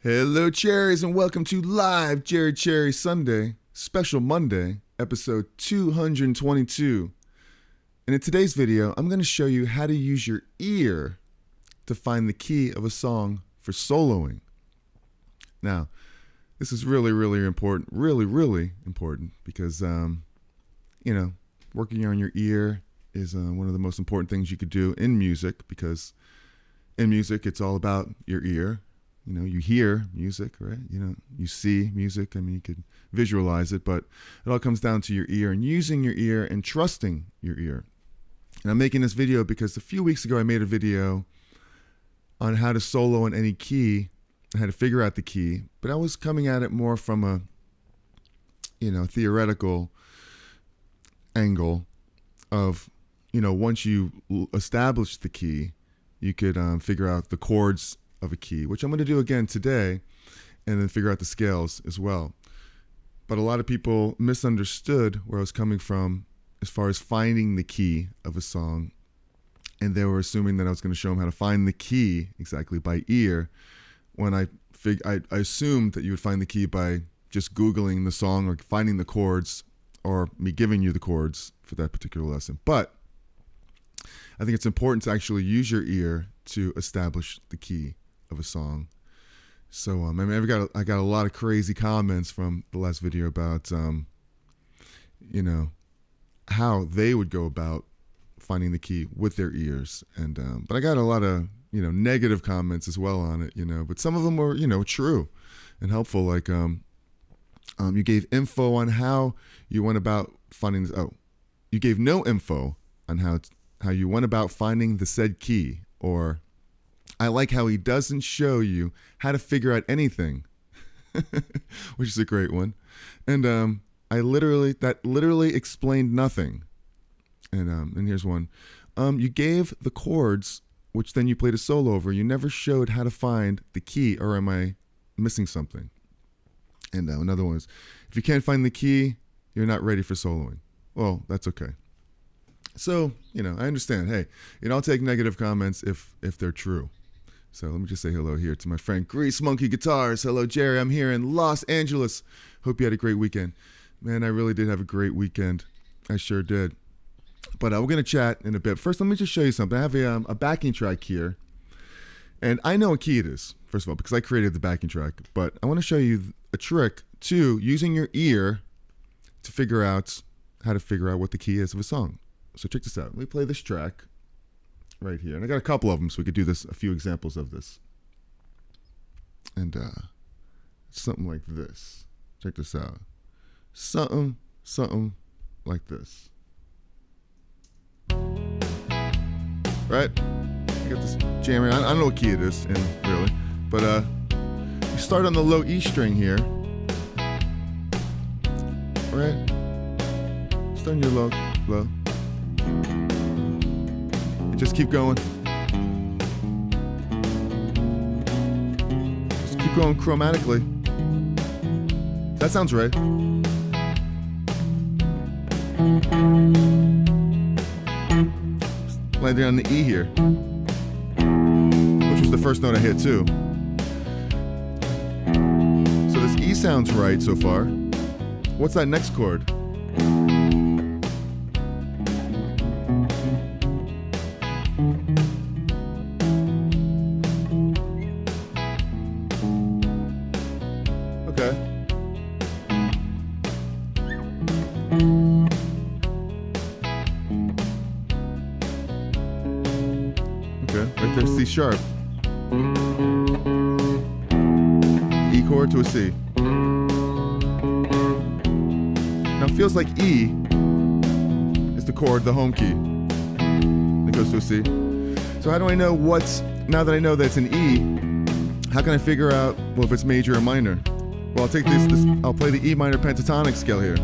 Hello, Cherries, and welcome to Live Cherry Sunday, Special Monday, episode 222. And in today's video, I'm going to show you how to use your ear to find the key of a song for soloing. Now, this is really important, really important, because, working on your ear is one of the most important things you could do in music, because in music, it's all about your ear. You hear music, right? You see music. I mean, you could visualize it, but it all comes down to your ear and using your ear and trusting your ear. And I'm making this video because a few weeks ago, I made a video on how to solo in any key, how to figure out the key, but I was coming at it more from a, theoretical angle of, once you establish the key, you could figure out the chords of a key, which I'm going to do again today, and then figure out the scales as well. But a lot of people misunderstood where I was coming from as far as finding the key of a song, and they were assuming that I was going to show them how to find the key exactly by ear, when I assumed that you would find the key by just Googling the song or finding the chords, or me giving you the chords for that particular lesson. But I think it's important to actually use your ear to establish the key of a song. So I got a lot of crazy comments from the last video about how they would go about finding the key with their ears, and but I got a lot of negative comments as well on it, but some of them were true and helpful, like you gave info on how you went about finding this. Oh, you gave no info on how you went about finding the said key, or I like how he doesn't show you how to figure out anything, which is a great one. And that literally explained nothing. And here's one. You gave the chords, which then you played a solo over. You never showed how to find the key, or am I missing something? And another one is, if you can't find the key, you're not ready for soloing. Well, that's okay. So, I understand. Hey, I'll take negative comments if they're true. So let me just say hello here to my friend Grease Monkey Guitars. Hello, Jerry. I'm here in Los Angeles. Hope you had a great weekend. Man, I really did have a great weekend. I sure did. But we're going to chat in a bit. First, let me just show you something. I have a backing track here. And I know what key it is, first of all, because I created the backing track. But I want to show you a trick to using your ear to figure out how to figure out what the key is of a song. So check this out. Let me play this track right here. And I got a couple of them, so we could do a few examples of this. And something like this. Check this out. Something like this. Right? I got this jamming. I don't know what key it is, really. But you start on the low E string here. Right? Start on your low. Just keep going. Just keep going chromatically. That sounds right. Landing on the E here, which was the first note I hit too. So this E sounds right so far. What's that next chord? Okay. Right there, C sharp. E chord to a C. Now it feels like E is the chord, the home key. It goes to a C. So how do I know now that I know that it's an E, how can I figure out, if it's major or minor? Well, I'll take I'll play the E minor pentatonic scale here.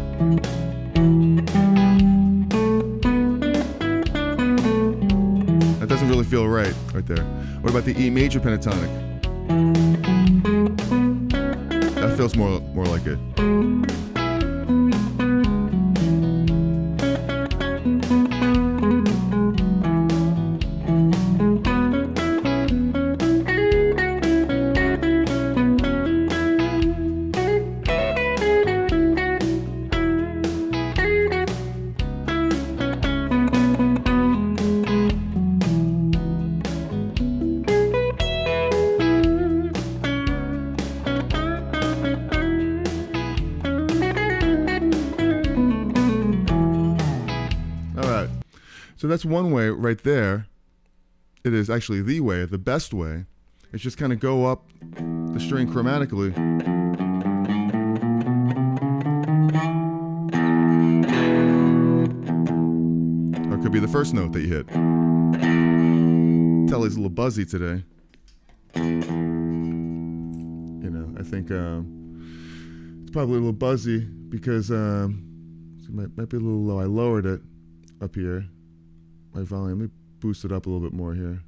That doesn't really feel right there. What about the E major pentatonic? That feels more like it. So that's one way right there. It is actually the way, the best way. It's just kind of go up the string chromatically. Or it could be the first note that you hit. Telly's a little buzzy today. You know, I think it's probably a little buzzy because it might be a little low. I lowered it up here. My volume. Let me boost it up a little bit more here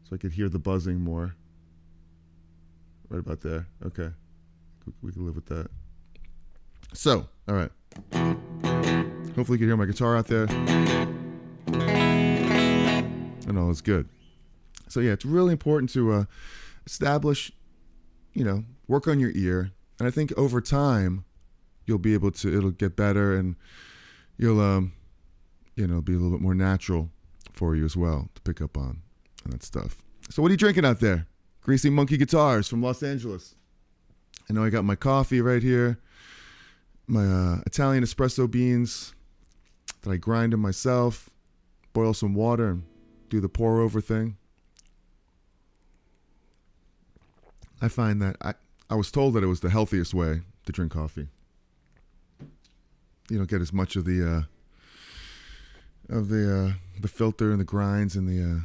so I could hear the buzzing more. Right about there. Okay. We can live with that. So, all right. Hopefully you can hear my guitar out there. And all is good. So yeah, it's really important to establish, work on your ear. And I think over time, you'll be able to, it'll get better and you'll, be a little bit more natural for you as well to pick up on and that stuff. So what are you drinking out there? Greasy Monkey Guitars from Los Angeles. I know I got my coffee right here, my Italian espresso beans that I grind them myself, boil some water and do the pour over thing. I find that I was told that it was the healthiest way to drink coffee. You don't get as much of the filter and the grinds and the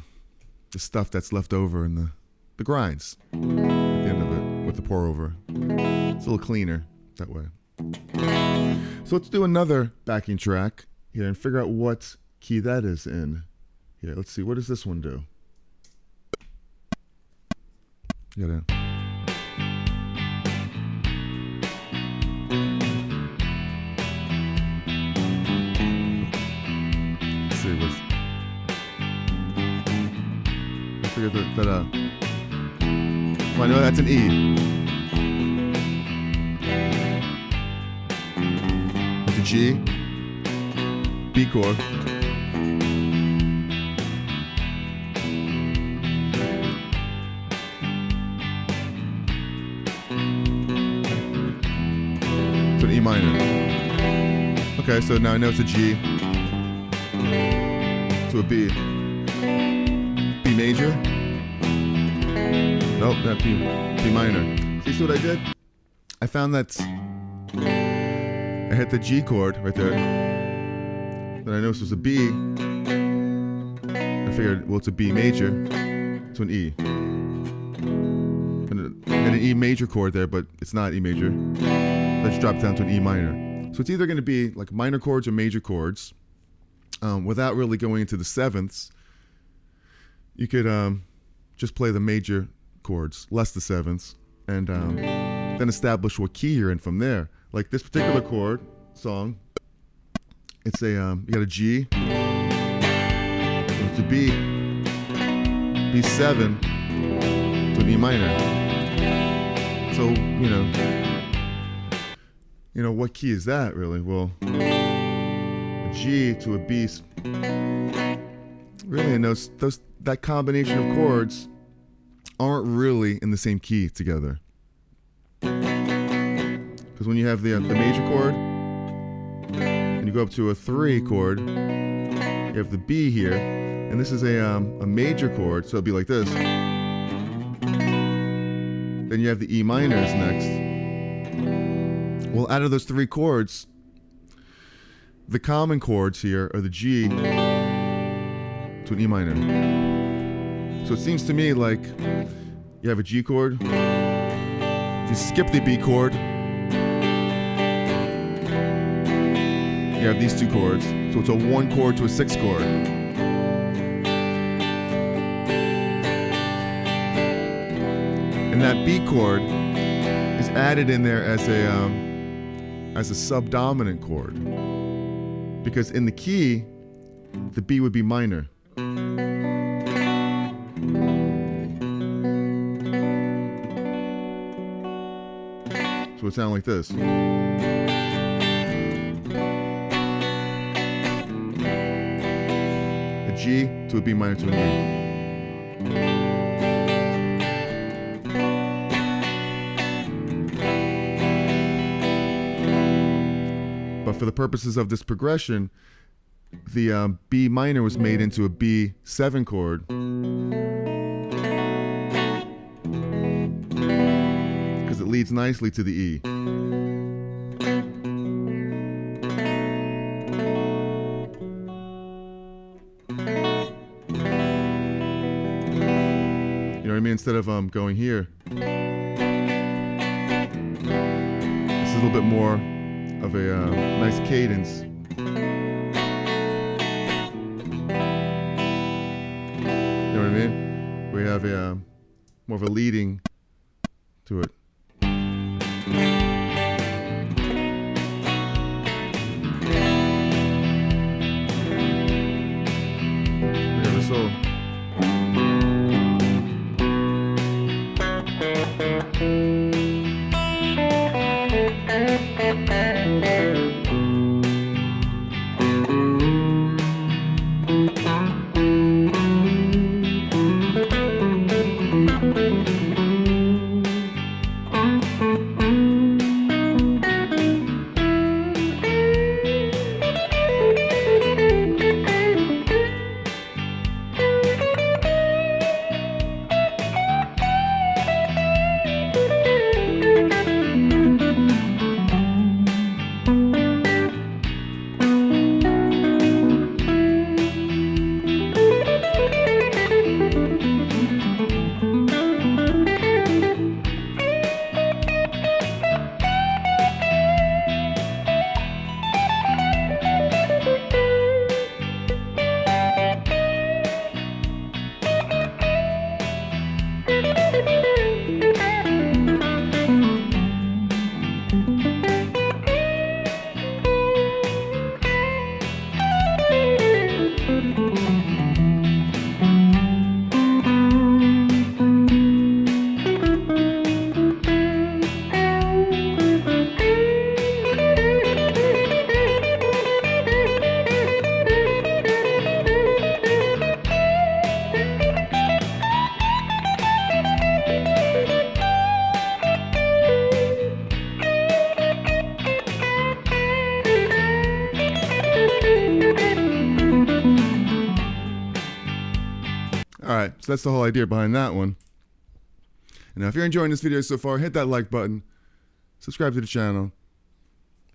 stuff that's left over in the grinds at the end of it with the pour over. It's a little cleaner that way. So let's do another backing track here and figure out what key that is in. Here, let's see. What does this one do? You gotta. Let's see. I figured that well, I know that's an E. It's a G, B chord. To an E minor. Okay, so now I know it's a G. To a B. B major. Nope, that B minor. See what I did? I found that I hit the G chord right there. Then I noticed it was a B. I figured, well, it's a B major to an E. And an E major chord there, but it's not E major. Let's drop down to an E minor. So it's either going to be like minor chords or major chords. Without really going into the sevenths, you could just play the major chords, less the sevenths, and then establish what key you're in from there. Like this particular chord song, it's a you got a G, it's a B, B7 to an E minor. So what key is that really? Well, a G to a B. Really, that combination of chords aren't really in the same key together. Because when you have the major chord and you go up to a 3 chord, you have the B here, and this is a major chord, so it'll be like this. Then you have the E minors next. Well, out of those 3 chords, the common chords here are the G to an E minor. So it seems to me like you have a G chord. If you skip the B chord, you have these 2 chords. So it's a 1 chord to a 6 chord. And that B chord is added in there as a subdominant chord. Because in the key, the B would be minor. So it would sound like this. A G to a B minor to an E. But for the purposes of this progression, the B minor was made into a B7 chord because it leads nicely to the E. You know what I mean? Instead of going here, this is a little bit more of a nice cadence. You know what I mean? We have a more of a leading to it. We have a solo. Alright, so that's the whole idea behind that one. And now if you're enjoying this video so far, hit that like button, subscribe to the channel,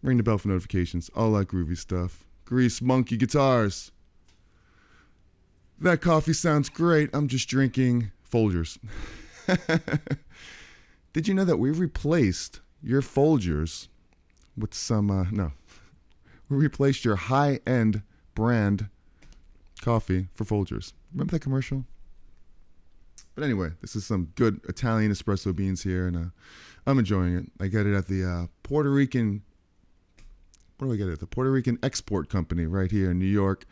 ring the bell for notifications, all that groovy stuff. Grease Monkey Guitars. That coffee sounds great. I'm just drinking Folgers. Did you know that we replaced your Folgers with some, no. We replaced your high-end brand coffee for Folgers. Remember that commercial? But anyway, this is some good Italian espresso beans here, and I'm enjoying it. I get it at the Puerto Rican, where do I get it? The Puerto Rican Export Company right here in New York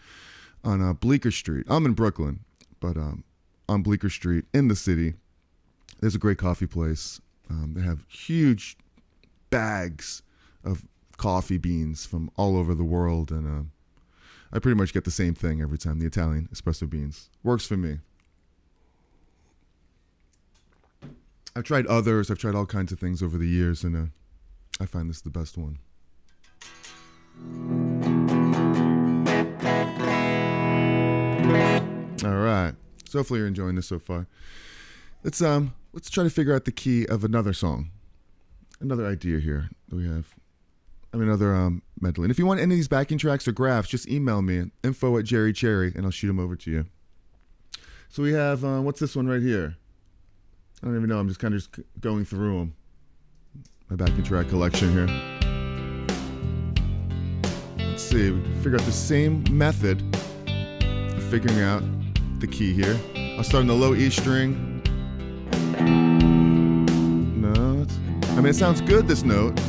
on Bleecker Street. I'm in Brooklyn, but on Bleecker Street in the city, there's a great coffee place. They have huge bags of coffee beans from all over the world, and I pretty much get the same thing every time, the Italian espresso beans. Works for me. I've tried others. I've tried all kinds of things over the years, and I find this the best one. All right. So hopefully you're enjoying this so far. Let's try to figure out the key of another song. Another idea here that we have. Another medley. And if you want any of these backing tracks or graphs, just email me at info@Cherry, and I'll shoot them over to you. So we have, what's this one right here? I don't even know. I'm just kind of going through them. My backing track collection here. Let's see. We figure out the same method of figuring out the key here. I'll start on the low E string. No, it sounds good, this note.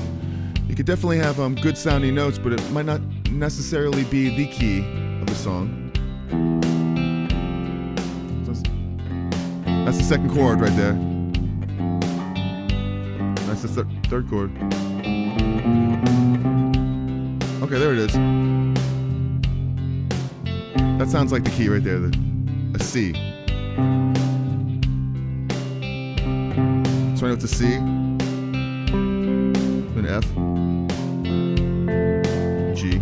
You could definitely have good sounding notes, but it might not necessarily be the key of the song. That's the second chord right there. That's the third chord. Okay, there it is. That sounds like the key right there, a C. So I know it's a C, an F, G,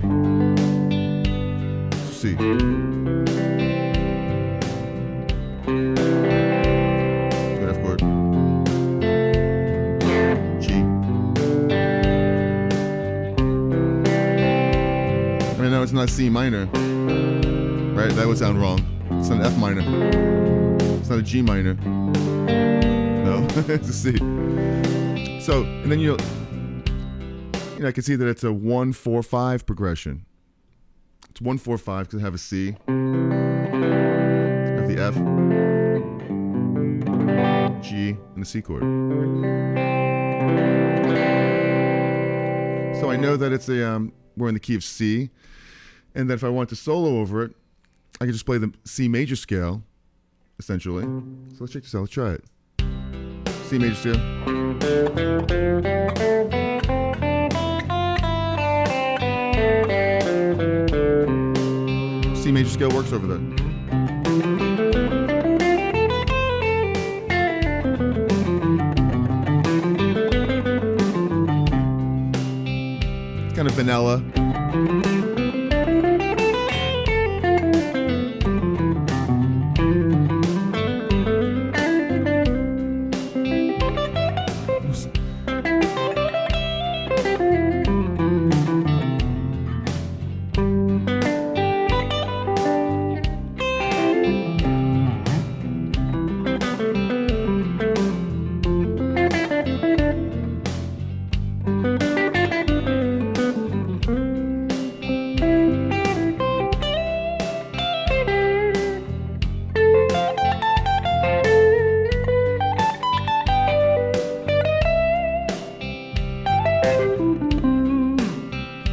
C. Good F chord. G. I mean, no, it's not C minor. Right? That would sound wrong. It's not an F minor. It's not a G minor. No, it's a C. So, and then I can see that it's a 1-4-5 progression. It's 1-4-5 because I have a C, I have the F, G, and the C chord. So I know that it's we're in the key of C, and that if I want to solo over it, I can just play the C major scale, essentially. So let's check this out. Let's try it. C major scale. C major scale works over that. It's kind of vanilla.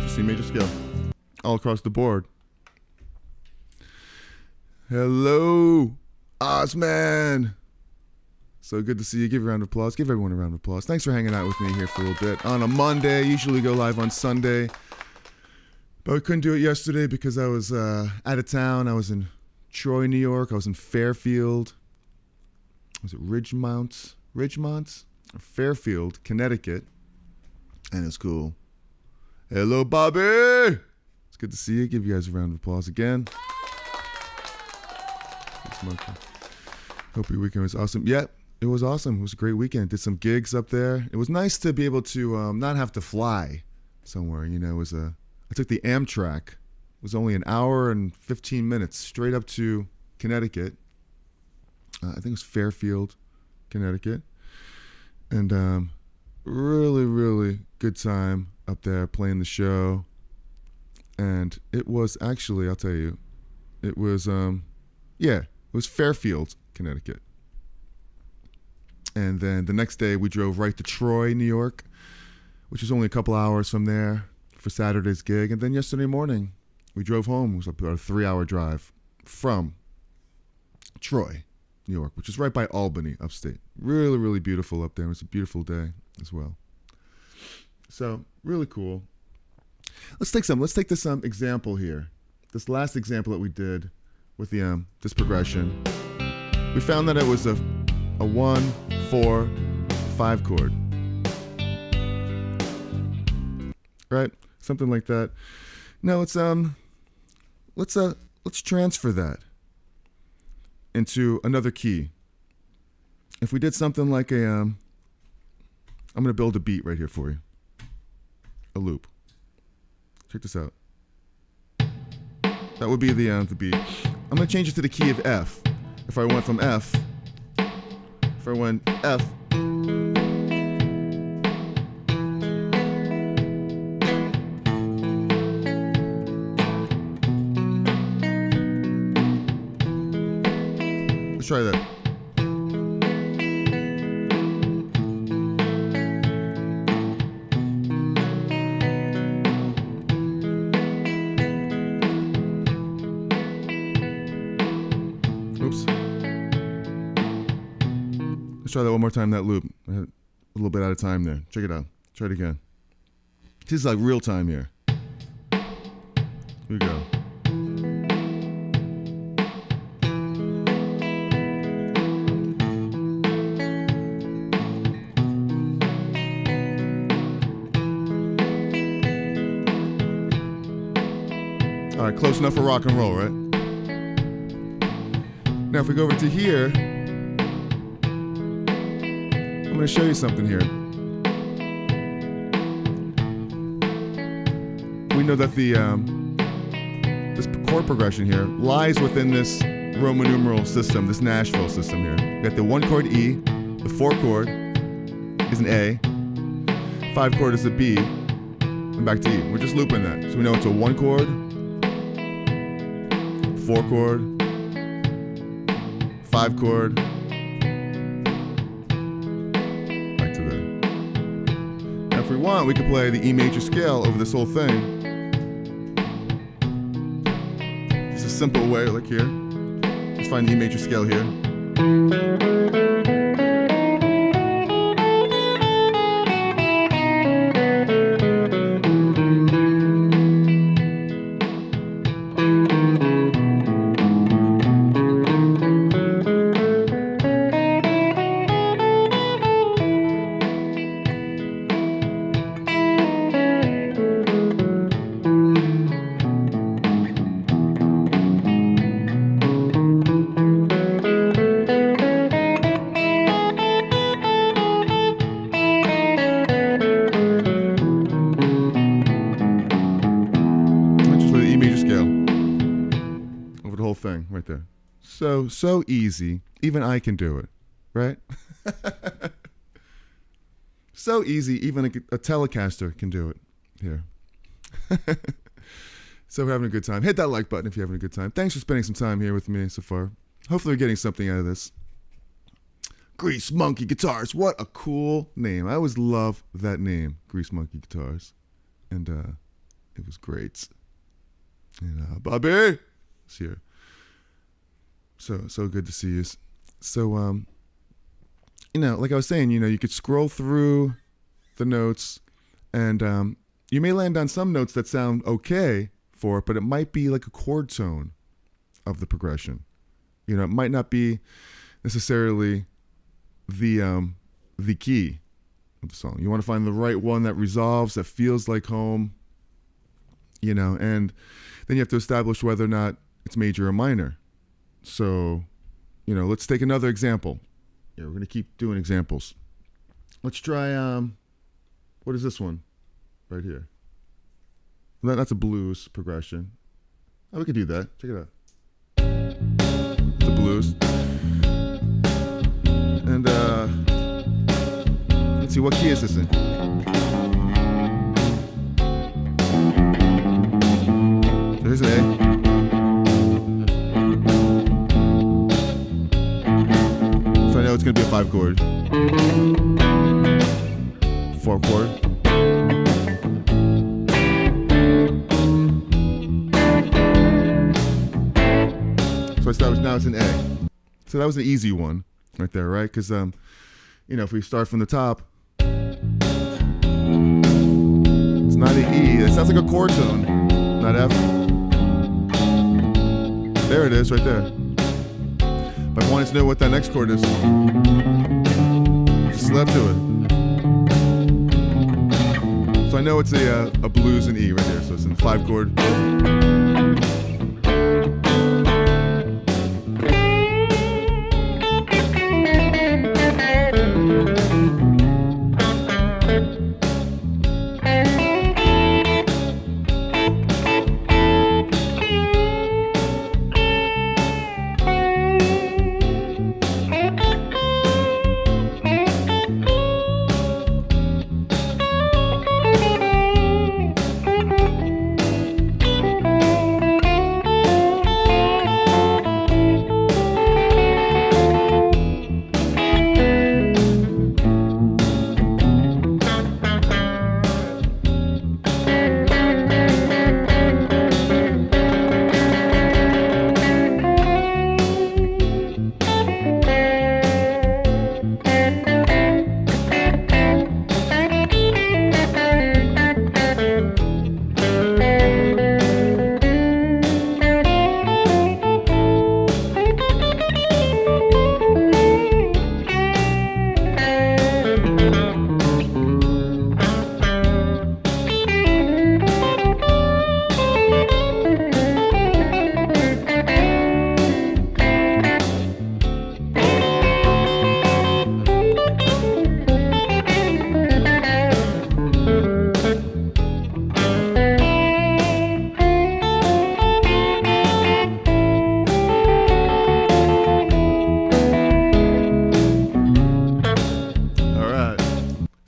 C major scale. All across the board. Hello, Ozman. So good to see you. Give a round of applause. Give everyone a round of applause. Thanks for hanging out with me here for a little bit on a Monday. Usually go live on Sunday, but we couldn't do it yesterday because I was out of town. I was in Troy, New York. I was in Fairfield. Was it Ridgemont? Or Fairfield, Connecticut. And it's cool. Hello, Bobby. It's good to see you. Give you guys a round of applause again. Hope your weekend was awesome. Yeah, it was awesome. It was a great weekend. Did some gigs up there. It was nice to be able to not have to fly somewhere. You know, I took the Amtrak. It was only an hour and 15 minutes straight up to Connecticut. I think it was Fairfield, Connecticut. And really, really good time up there playing the show. And it was actually, I'll tell you, it was, it was Fairfield, Connecticut. And then the next day we drove right to Troy, New York, which is only a couple hours from there for Saturday's gig. And then yesterday morning we drove home. It was about a 3-hour drive from Troy, New York, which is right by Albany, upstate. Really, really beautiful up there. It was a beautiful day as well. So really cool. Let's take this example here. This last example that we did with the this progression. We found that it was a 1-4-5 chord. Right? Something like that. Now let's transfer that into another key. If we did something like I'm going to build a beat right here for you. A loop. Check this out. That would be the beat. I'm going to change it to the key of F. If I went from F, if I went F, let's try that. Oops. Let's try that one more time, that loop. I had a little bit out of time there. Check it out. Try it again. This is like real time here. Here we go. All right, close enough for rock and roll, right? Now, if we go over to here, I'm going to show you something here. We know that the this chord progression here lies within this Roman numeral system, this Nashville system here. We got the 1 chord E, the 4 chord is an A, 5 chord is a B, and back to E. We're just looping that. So we know it's a 1 chord, 4 chord, 5 chord, back to there. Now if we want, we could play the E major scale over this whole thing. It's a simple way, like here. Just find the E major scale here. Thing right there. So easy. Even I can do it, right? So easy. Even a Telecaster can do it here. So we're having a good time. Hit that like button if you're having a good time. Thanks for spending some time here with me so far. Hopefully you're getting something out of this. Grease Monkey Guitars. What a cool name. I always love that name, Grease Monkey Guitars. And it was great. And Bobby is here. So good to see you. So, like I was saying, you could scroll through the notes and you may land on some notes that sound okay for it, but it might be like a chord tone of the progression. It might not be necessarily the key of the song. You want to find the right one that resolves, that feels like home, and then you have to establish whether or not it's major or minor. So, let's take another example. Yeah, we're going to keep doing examples. Let's try, what is this one? Right here. That's a blues progression. Oh, we could do that. Check it out. The blues. And, let's see, what key is this in? There's an A. It's going to be a 5 chord, 4 chord, so I established now it's an A. So that was an easy one right there, right? Because if we start from the top, it's not an E. It sounds like a chord tone, not F. There it is, right there. If I wanted to know what that next chord is, just slap to it. So I know it's a blues in E right there. So it's in 5 chord.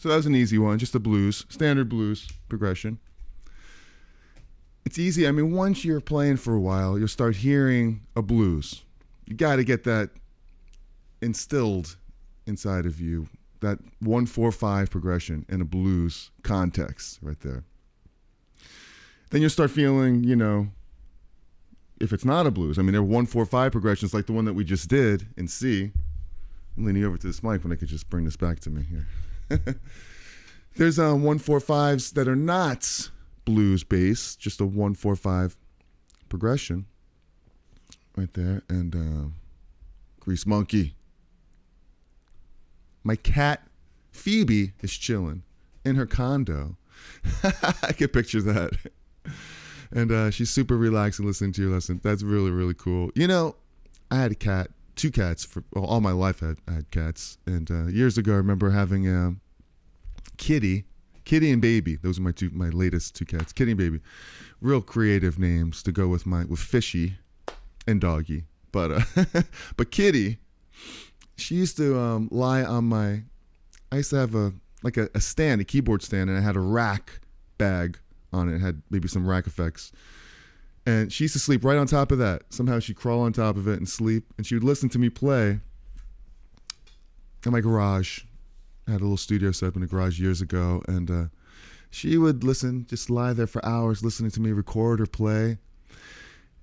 So that was an easy one, just a blues, standard blues progression. It's easy. I mean, once you're playing for a while, you'll start hearing a blues. You got to get that instilled inside of you, that 1-4-5 progression in a blues context right there. Then you'll start feeling, you know, if it's not a blues, I mean, there are 1-4-5 progressions like the one that we just did in C. I'm leaning over to this mic when I could just bring this back to me here. There's 1-4-5s that are not blues based, just a 1-4-5 progression right there. And Grease Monkey. My cat Phoebe is chilling in her condo. I can picture that. And she's super relaxed and listening to your lesson. That's really, really cool. You know, I had a cat, 2 cats for all my life. I had cats. And years ago, I remember having Kitty and Baby. Those are my latest 2 cats. Kitty and Baby. Real creative names to go with Fishy and Doggy. But Kitty, she used to lie on I used to have a stand, a keyboard stand, and I had a rack bag on it. It had maybe some rack effects. And she used to sleep right on top of that. Somehow she'd crawl on top of it and sleep. And she would listen to me play in my garage. I had a little studio set up in the garage years ago. And she would listen, just lie there for hours listening to me record or play.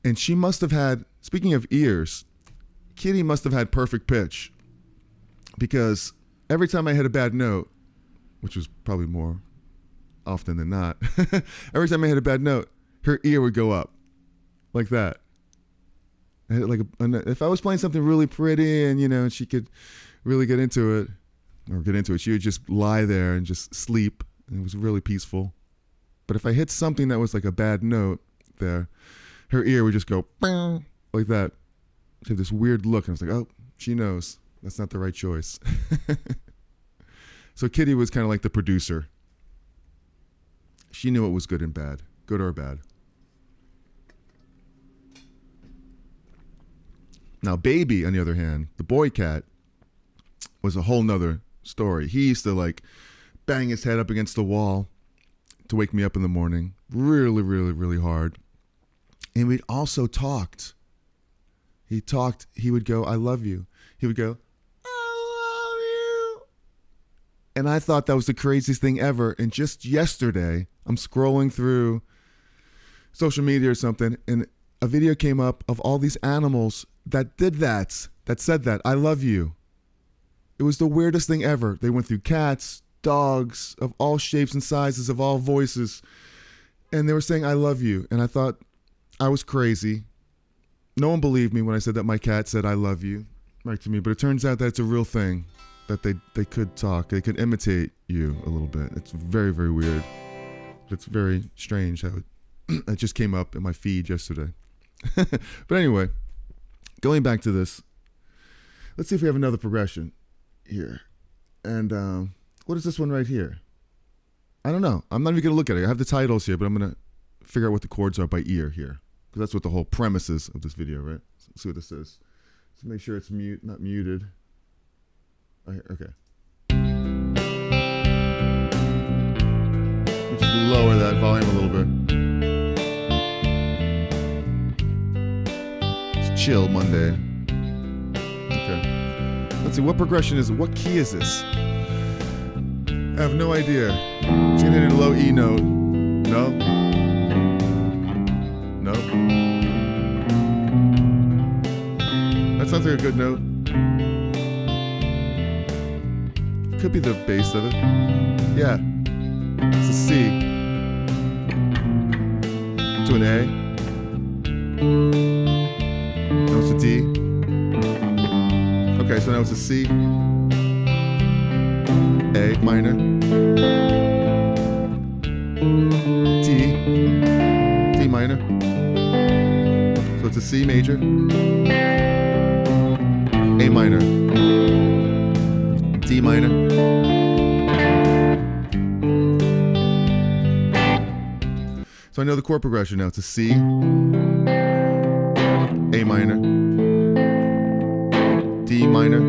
And she must have had, speaking of ears, Kitty must have had perfect pitch. Because every time I hit a bad note, which was probably more often than not, every time I hit a bad note, her ear would go up like that. If I was playing something really pretty and, you know, she could really get into it, she would just lie there and just sleep. And it was really peaceful. But if I hit something that was like a bad note there, her ear would just go like that. She had this weird look. And I was like, oh, she knows. That's not the right choice. So Kitty was kind of like the producer. She knew what was good and bad, good or bad. Now, Baby, on the other hand, the boy cat, was a whole nother story. He used to like bang his head up against the wall to wake me up in the morning. Really, really, really hard. And we also talked. He talked. He would go, I love you. He would go, and I thought that was the craziest thing ever. And just yesterday, I'm scrolling through social media or something, and a video came up of all these animals that did that said that, I love you. It was the weirdest thing ever. They went through cats, dogs of all shapes and sizes, of all voices, and they were saying, I love you. And I thought I was crazy. No one believed me when I said that my cat said, I love you, right to me. But it turns out that it's a real thing. That they could talk, they could imitate you a little bit. It's very, very weird. It's very strange how it just came up in my feed yesterday. But anyway, going back to this, let's see if we have another progression here. And what is this one right here? I don't know. I'm not even going to look at it. I have the titles here, but I'm going to figure out what the chords are by ear here. Because that's what the whole premise is of this video, right? Let's see what this is. Let's make sure it's not muted. Okay. Just lower that volume a little bit. It's chill Monday. Okay. Let's see, what progression is it? What key is this? I have no idea. It's gonna hit a low E note. No. No. That sounds like a good note. Could be the bass of it. Yeah. It's a C. To an A. Now it's a D. Okay, so now it's a C. A minor. D minor. So it's a C major. A minor. D minor. So I know the chord progression now. It's a C, A minor, D minor,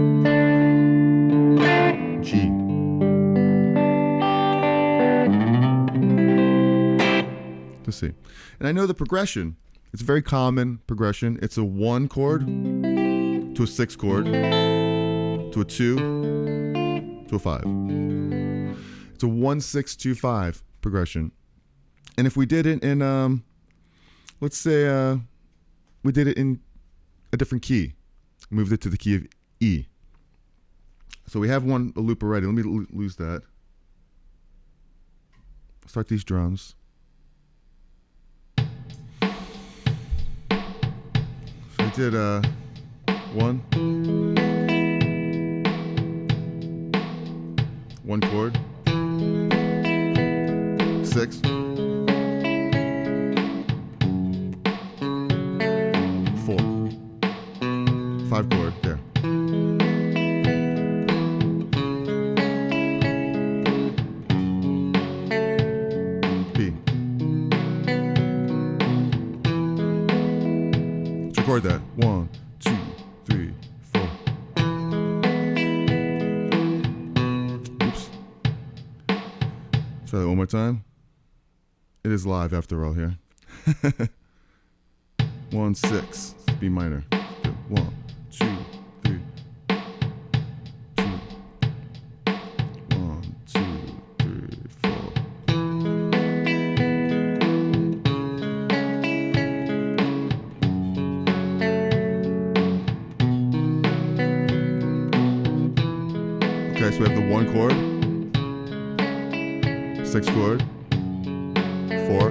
G. to C. And I know the progression. It's a very common progression. It's a 1 chord to a 6 chord to a 2 to a 5. It's a 1 6 2 5 progression. And if we did it in let's say we did it in a different key, moved it to the key of E. So we have a loop already. Let me lose that. Start these drums. So we did 1 chord, 6, 4, 5 chord there. Record that. 1, 2, 3, 4. Oops. Try that one more time. It is live after all here. 1 6 B minor. 1 2 3. 2. 1 2 3 4. Okay, so we have the 1 chord, 6 chord, 4.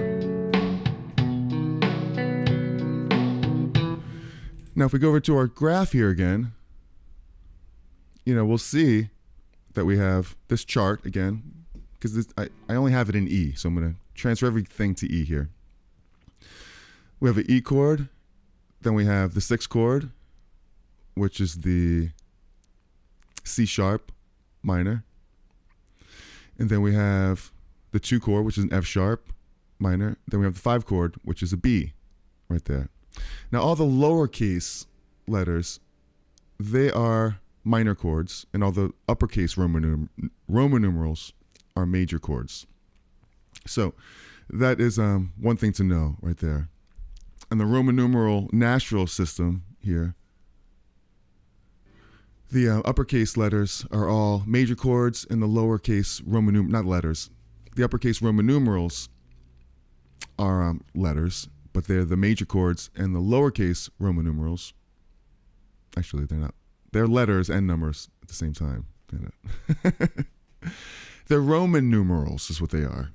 Now, if we go over to our graph here again, we'll see that we have this chart again, because I only have it in E, so I'm going to transfer everything to E here. We have an E chord, then we have the 6 chord, which is the C sharp minor, and then we have the 2 chord, which is an F sharp minor, then we have the 5 chord, which is a B right there. Now all the lowercase letters, they are minor chords, and all the uppercase Roman numerals are major chords. So that is one thing to know right there. And the Roman numeral natural system here, the uppercase letters are all major chords, and the lowercase Roman not letters. The uppercase Roman numerals are letters, but they're the major chords, and the lowercase Roman numerals, actually they're not. They're letters and numbers at the same time. They're Roman numerals is what they are.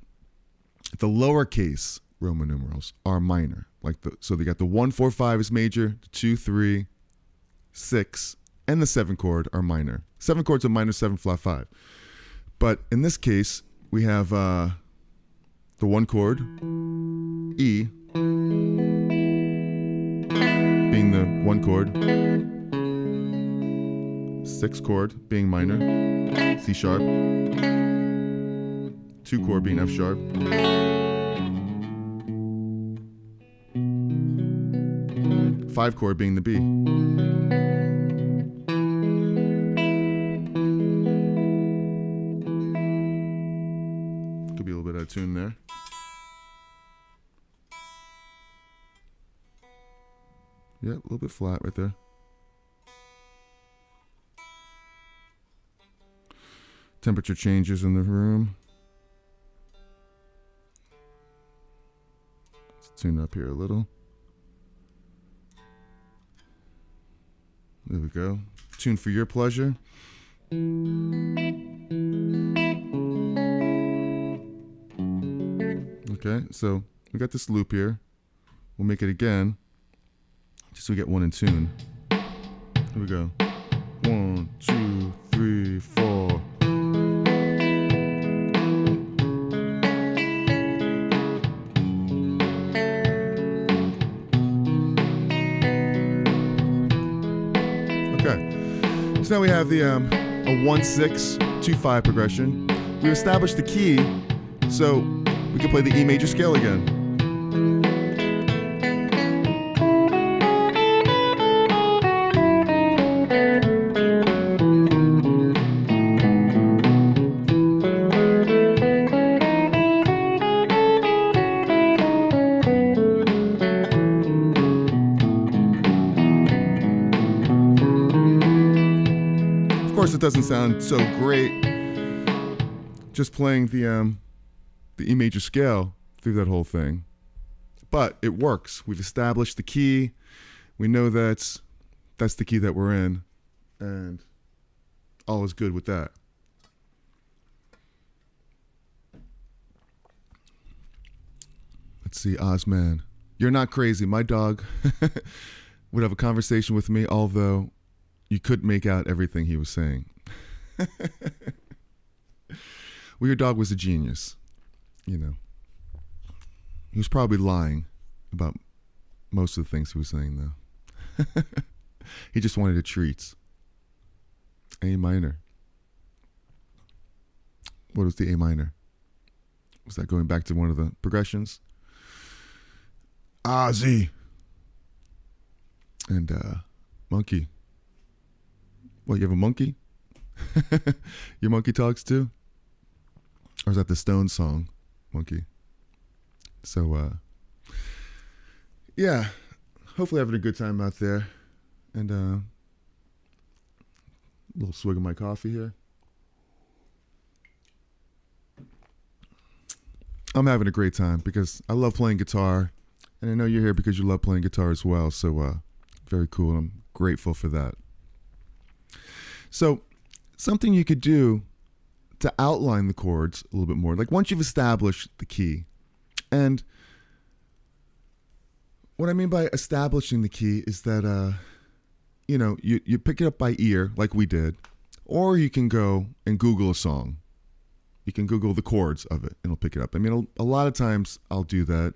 The lowercase Roman numerals are minor. So they got the 1 4 5 is major, the 2 3 6 and the 7 chord are minor. 7 chords are minor, 7 flat 5. But in this case, we have the 1 chord, E, being the 1 chord, 6 chord being minor, C sharp, 2 chord being F sharp, 5 chord being the B. Could be a little bit out of tune there. Yeah, a little bit flat right there. Temperature changes in the room. Let's tune up here a little. There we go. Tune for your pleasure. Okay, so we got this loop here. We'll make it again, just so we get one in tune. Here we go. 1 2 3 4. So now we have the a 1 6 2 5 progression. We've established the key, so we can play the E major scale again. it doesn't sound so great just playing the E major scale through that whole thing. But it works. We've established the key. We know that's the key that we're in, and all is good with that. Let's see, Ozman. You're not crazy. My dog would have a conversation with me, although you couldn't make out everything he was saying. Well, your dog was a genius, you know. He was probably lying about most of the things he was saying, though. He just wanted a treat. A minor. What was the A minor? Was that going back to one of the progressions? Z. And monkey. What, you have a monkey? Your monkey talks too? Or is that the Stone song, Monkey? So, yeah. Hopefully having a good time out there. And a little swig of my coffee here. I'm having a great time because I love playing guitar. And I know you're here because you love playing guitar as well. So, very cool. I'm grateful for that. So, something you could do to outline the chords a little bit more. Like once you've established the key. And what I mean by establishing the key is that, you pick it up by ear like we did. Or you can go and Google a song. You can Google the chords of it and it'll pick it up. I mean, a lot of times I'll do that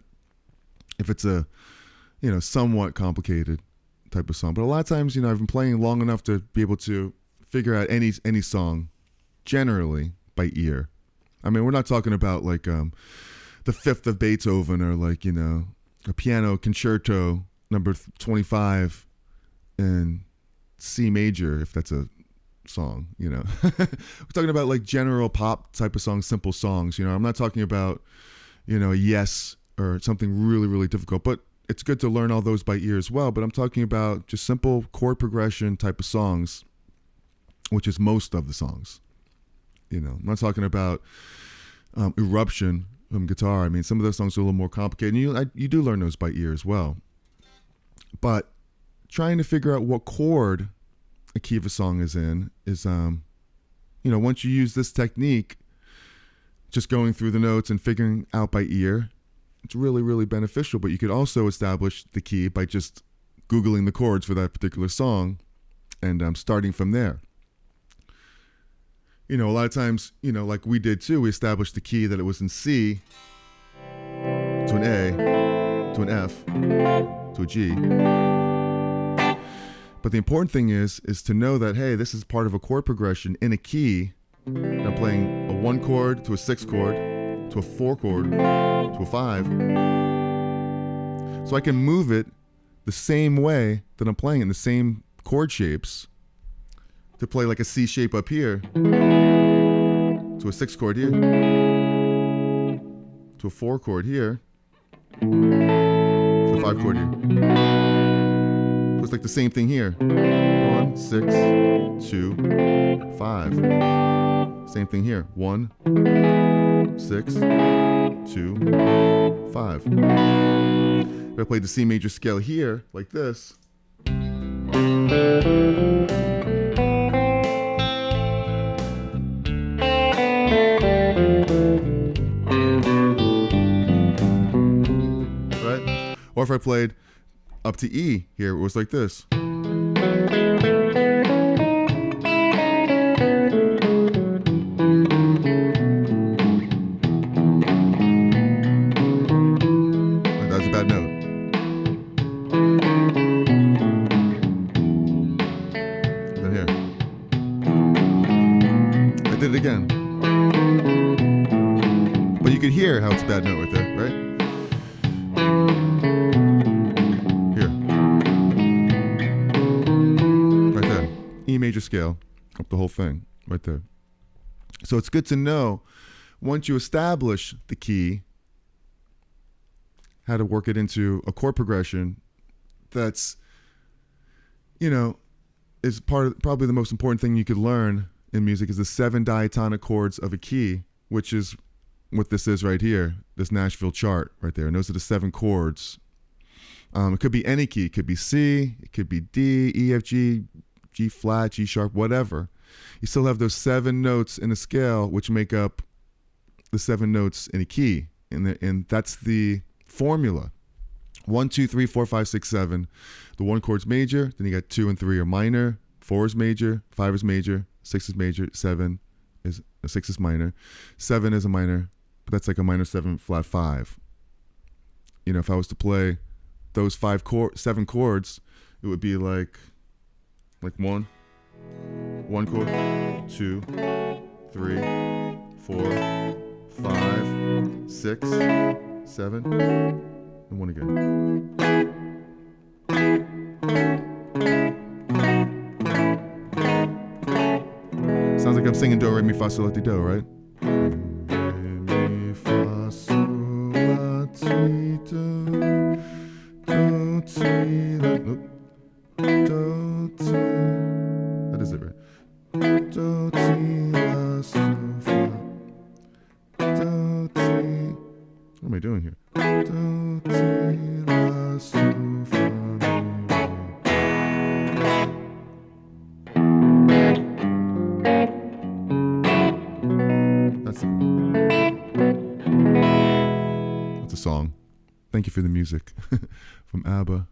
if it's a, somewhat complicated type of song. But a lot of times, I've been playing long enough to be able to figure out any song generally by ear. I mean, we're not talking about like the Fifth of Beethoven or like, a piano concerto number 25 in C major, if that's a song, We're talking about like general pop type of songs, simple songs, I'm not talking about, a Yes or something really, really difficult, but it's good to learn all those by ear as well. But I'm talking about just simple chord progression type of songs, which is most of the songs. I'm not talking about Eruption from guitar. I mean, some of those songs are a little more complicated. And you do learn those by ear as well. But trying to figure out what chord a key of a song is in is, once you use this technique, just going through the notes and figuring out by ear, it's really, really beneficial. But you could also establish the key by just Googling the chords for that particular song and starting from there. A lot of times, like we did too, we established the key that it was in C to an A, to an F, to a G. But the important thing is to know that, hey, this is part of a chord progression in a key. I'm playing a 1 chord to a 6 chord, to a 4 chord, to a 5. So I can move it the same way that I'm playing in the same chord shapes to play like a C shape up here, to a 6 chord here, to a 4 chord here, to a 5 chord here. So it's like the same thing here. 1, 6, 2, 5. Same thing here. 1, 6, 2, 5. If I played the C major scale here, like this. Right? Or if I played up to E here, it was like this. That's a bad note. Then here. I did it again. But you could hear how it's a bad note right there, right? E major scale, up the whole thing, right there. So it's good to know, once you establish the key, how to work it into a chord progression that's, is probably the most important thing you could learn in music is the 7 diatonic chords of a key, which is what this is right here, this Nashville chart right there. And those are the 7 chords. It could be any key. It could be C, it could be D, E, F, G, G flat, G sharp, whatever. You still have those 7 notes in a scale, which make up the 7 notes in a key. And that's the formula. 1, 2, 3, 4, 5, 6, 7. The 1 chord's major, then you got 2 and 3 are minor, 4 is major, 5 is major, 6 is major, 6 is minor, 7 is a minor, but that's like a minor 7 flat 5. You know, if I was to play those 7 chords, it would be like 1 chord, 2, 3, 4, 5, 6, 7, and 1 again. Sounds like I'm singing do, re, mi, fa, sol, la, ti, do, right? Re, mi, fa, sol, la, ti, do, do, ti, la, nope. Do, ti. That is it, right? Do, ti, la, sol, fa. Do, ti. What am I doing here? Do, ti, la, sol, fa, mi, re. That's a song. Thank you for the music from ABBA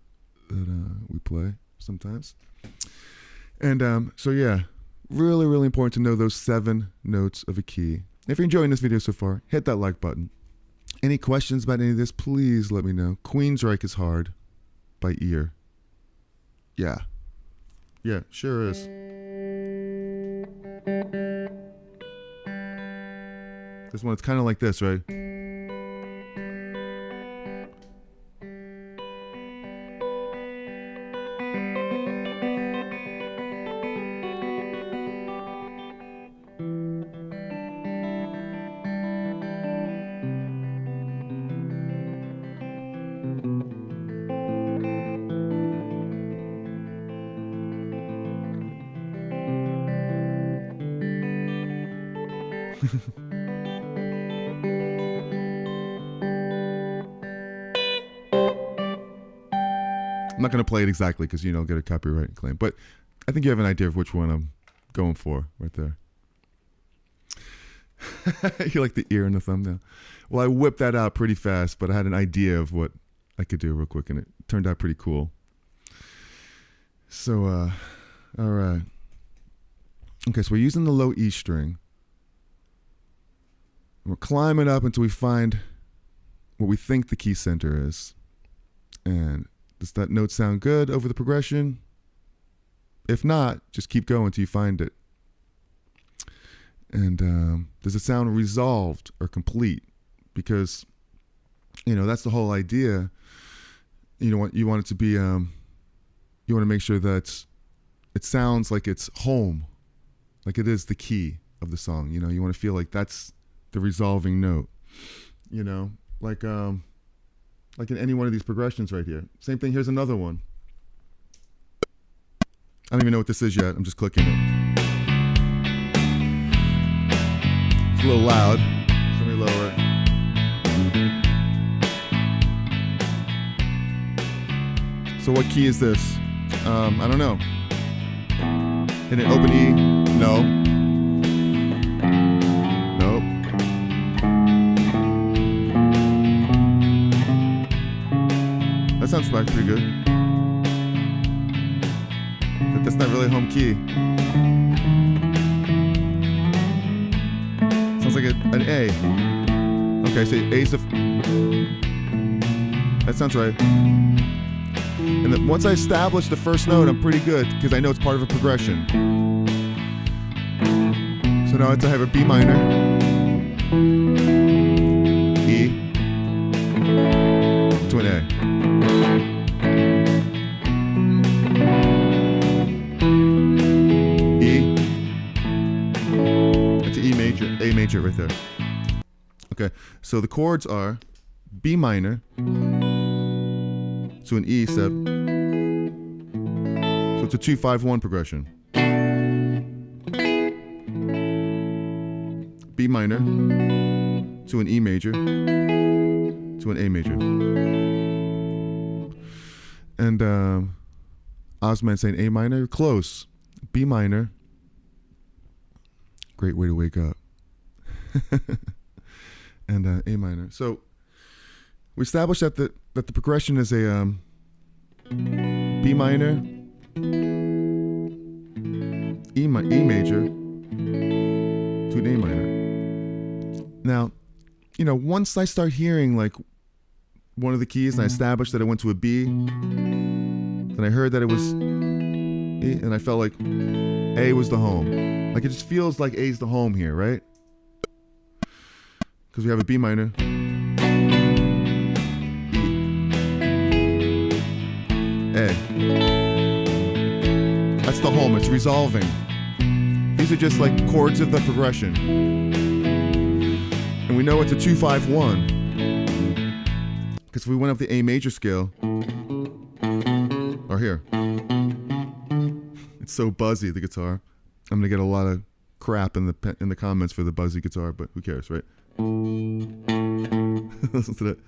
that we play sometimes. And so yeah, really, really important to know those 7 notes of a key. If you're enjoying this video so far, hit that like button. Any questions about any of this, please let me know. Queensryche is hard by ear. Yeah. Yeah, sure is. This one, it's kind of like this, right? I'm not going to play it exactly because you don't get a copyright claim, but I think you have an idea of which one I'm going for right there. You like the ear and the thumbnail. Well, I whipped that out pretty fast, but I had an idea of what I could do real quick, and it turned out pretty cool. So, all right. Okay, so we're using the low E string. We're climbing up until we find what we think the key center is. And does that note sound good over the progression? If not, just keep going until you find it. And does it sound resolved or complete? Because, you know, that's the whole idea. You know, you want it to be, you want to make sure that it sounds like it's home, like it is the key of the song. You know, you want to feel like that's the resolving note, you know, like in any one of these progressions right here. Same thing, here's another one. I don't even know what this is yet. I'm just clicking it. It's a little loud. So let me lower it. So what key is this? I don't know. Hit an open E? No. Nope. That sounds pretty good. But that's not really home key. Sounds like an A. Okay, so A's that sounds right. And then once I establish the first note, I'm pretty good because I know it's part of a progression. So now I have a B minor, E, to an A. E, that's an E major, A major right there. Okay, so the chords are B minor, to an E 7, so it's a 2-5-1 progression. B minor to an E major to an A major. And Osman saying A minor, close. B minor. Great way to wake up. And A minor. So we established that the progression is a B minor, E major to an A minor. Now, once I start hearing like one of the keys and I established that it went to a B, then I heard that it was E, and I felt like A was the home. Like it just feels like A's the home here, right? Because we have a B minor, A. That's the home. It's resolving. These are just like chords of the progression. And we know it's a 2-5-1. Because if we went up the A major scale, or here, it's so buzzy, the guitar. I'm going to get a lot of crap in the comments for the buzzy guitar, but who cares, right? Listen to that.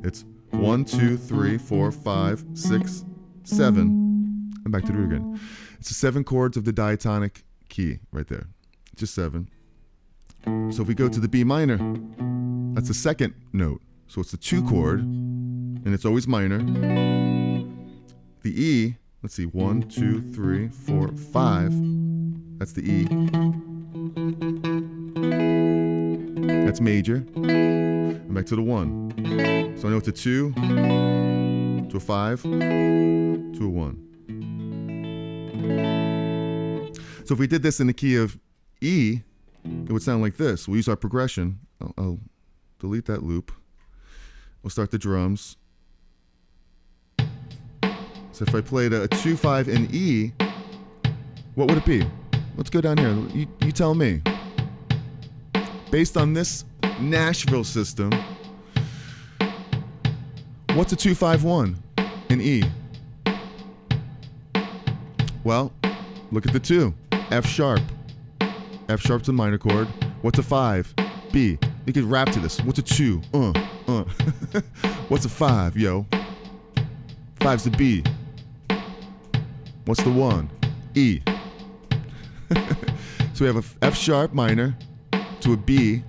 It's 1, 2, 3, 4, 5, 6, 7. And back to do it again. It's the 7 chords of the diatonic key right there. Just 7. So if we go to the B minor, that's the second note. So it's the 2 chord, and it's always minor. The E, let's see, 1, 2, 3, 4, 5. That's the E. That's major. And back to the 1. So I know it's a 2, to a 5, to a 1. So if we did this in the key of E, it would sound like this. We'll use our progression. I'll delete that loop. We'll start the drums. So if I played a 2-5 in E, what would it be? Let's go down here. You tell me. Based on this Nashville system, what's a 2-5-1 in E? Well, look at the 2. F sharp. F sharp's a minor chord. What's a 5? B. You could rap to this. What's a 2? What's a 5, yo? 5's a B. What's the 1? E. So we have a F sharp minor to a B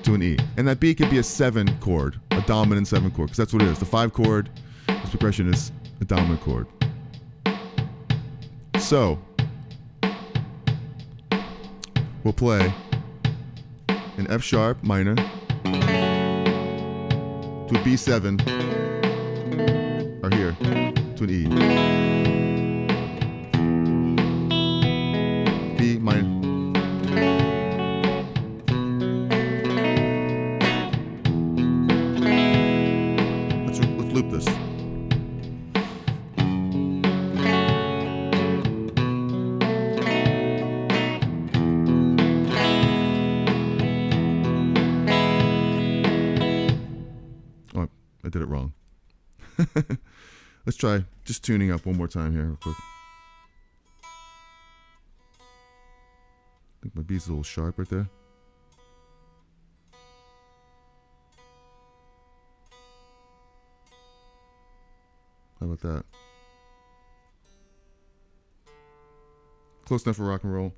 to an E. And that B could be a 7 chord, a dominant 7 chord, because that's what it is. The 5 chord, this progression is a dominant chord. So, we'll play an F sharp minor to a B7, or here, to an E. B minor. Let's loop this. Oh, I did it wrong. Let's try just tuning up one more time here real quick. I think my B's a little sharp right there. How about that? Close enough for rock and roll.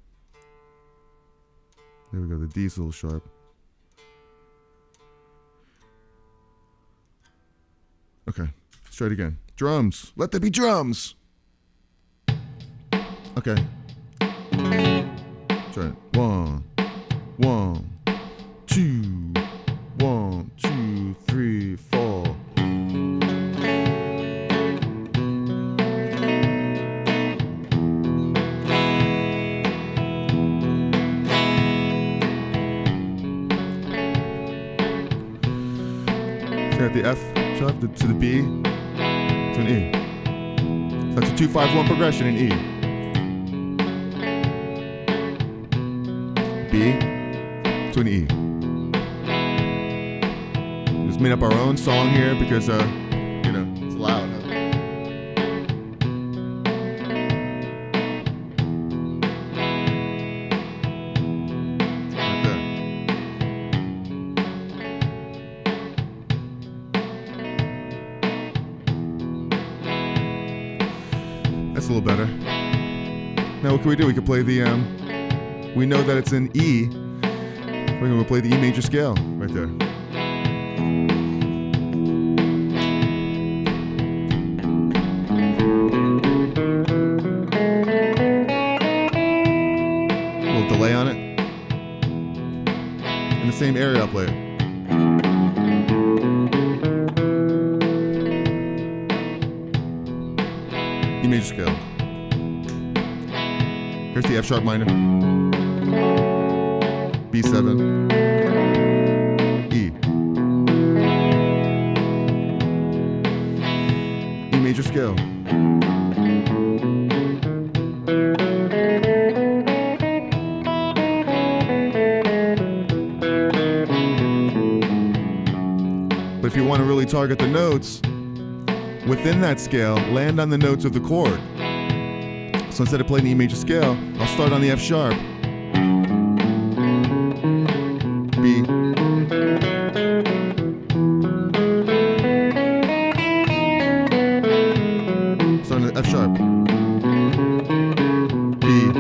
There we go, the D's a little sharp. Okay, let's try it again. Drums. Let there be drums. Okay. Try it. 1, 1, 2, 1, 2, 3, 4. So you got the F sharp to the B to an E. So that's a 2-5-1 progression in E. B to an E. Just made up our own song here because, it's loud. Huh? Right there. That's a little better. Now what can we do? We could play the, we know that it's in E. We're going to play the E major scale right there. A little delay on it. In the same area I'll play it. E major scale. Here's the F sharp minor. B7. E. E major scale. But if you want to really target the notes within that scale, land on the notes of the chord. So instead of playing the E major scale, I'll start on the F sharp, B, start on the F sharp, B,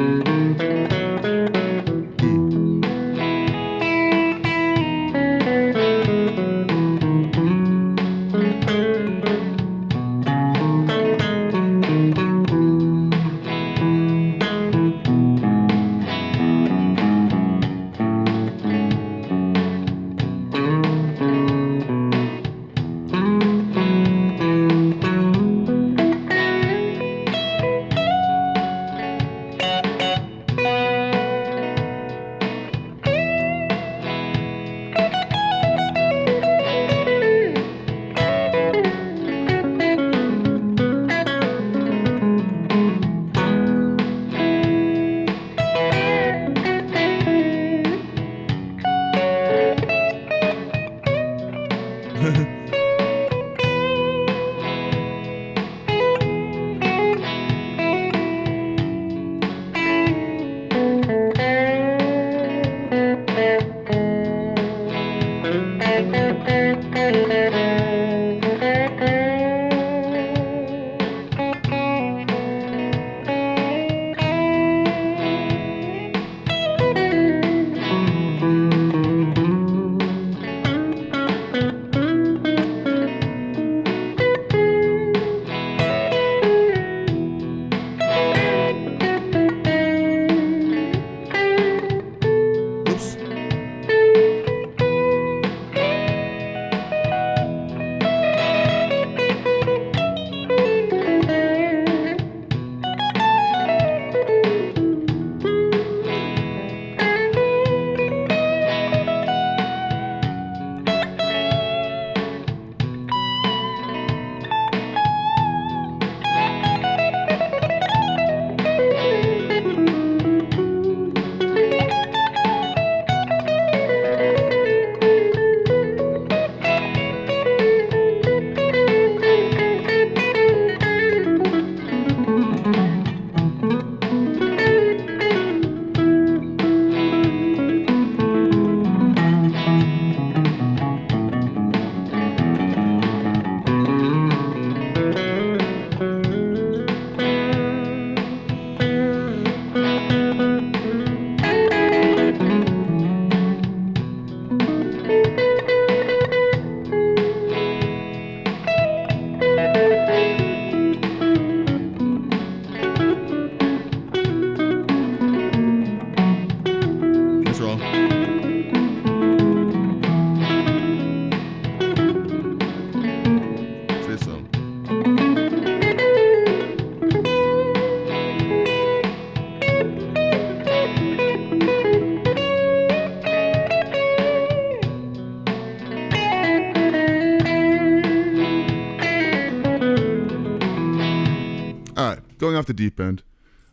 going off the deep end